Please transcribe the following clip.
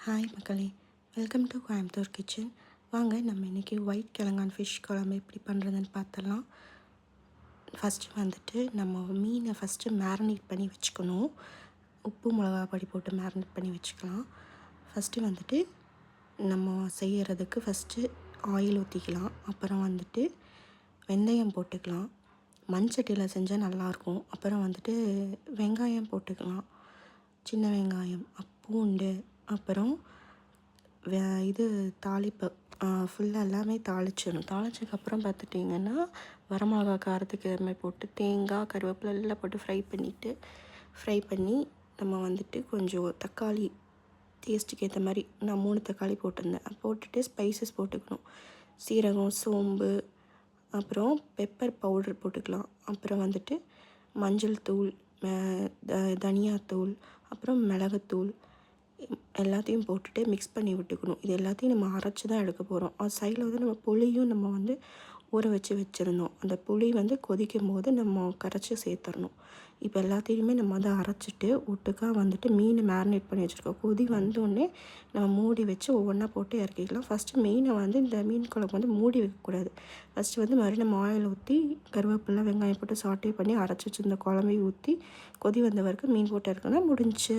Hi மக்களே, welcome to Coimbatore kitchen. வாங்க நம்ம இன்றைக்கி ஒயிட் கிழங்கான் ஃபிஷ் குழம்பு எப்படி பண்ணுறதுன்னு பார்த்தலாம். ஃபஸ்ட்டு வந்துட்டு நம்ம மீனை மேரினேட் பண்ணி வச்சுக்கணும். உப்பு மிளகா பொடி போட்டு மேரினேட் பண்ணி வச்சுக்கலாம். ஃபஸ்ட்டு வந்துட்டு நம்ம செய்கிறதுக்கு ஆயில் ஊற்றிக்கலாம். அப்புறம் வந்துட்டு வெந்தயம் போட்டுக்கலாம். மண் சட்டியில் செஞ்சால் நல்லாயிருக்கும். அப்புறம் வந்துட்டு வெங்காயம் போட்டுக்கலாம், சின்ன வெங்காயம், பூண்டு, அப்புறம் இது தாளிப்பு ஃபுல்லாக எல்லாமே தாளிச்சிடணும். தாளிச்சதுக்கப்புறம் பார்த்துட்டிங்கன்னா வரமிளகா காரத்துக்கு இது மாதிரி போட்டு தேங்காய் கருவேப்பிலை எல்லாம் போட்டு ஃப்ரை பண்ணி நம்ம வந்துட்டு கொஞ்சம் தக்காளி டேஸ்ட்டுக்கு ஏற்ற மாதிரி நான் 3 தக்காளி போட்டிருந்தேன். போட்டுட்டு ஸ்பைசஸ் போட்டுக்கணும். சீரகம், சோம்பு, அப்புறம் பெப்பர் பவுடர் போட்டுக்கலாம். அப்புறம் வந்துட்டு மஞ்சள் தூள், தனியாத்தூள், அப்புறம் மிளகுத்தூள் எல்லாத்தையும் போட்டுட்டு மிக்ஸ் பண்ணி விட்டுக்கணும். இது எல்லாத்தையும் நம்ம அரைச்சி தான் எடுக்க போகிறோம். சைடில் வந்து நம்ம புளியும் நம்ம வந்து ஊற வச்சுருந்தோம். அந்த புளி வந்து கொதிக்கும் போது நம்ம கரைச்சி சேர்த்துடணும். இப்போ எல்லாத்தையுமே நம்ம வந்து அரைச்சிட்டு ஒட்டுக்காக வந்துட்டு மீனை மேரினேட் பண்ணி வச்சுருக்கோம். கொதி வந்தோடனே நம்ம மூடி வச்சு ஒவ்வொன்றா போட்டு இறக்கிக்கலாம். ஃபஸ்ட்டு மீனை வந்து இந்த மீன் குழம்பு வந்து மூடி வைக்கக்கூடாது. ஃபஸ்ட்டு வந்து மறுபடியும் நம்ம ஆயில் ஊற்றி கருவேப்பிலை வெங்காயம் போட்டு சாட்டே பண்ணி அரைச்சி வச்சுருந்த குழம்பையும் ஊற்றி கொதி வந்த வரைக்கும் மீன் போட்டு இறக்குனா முடிஞ்சுச்சு.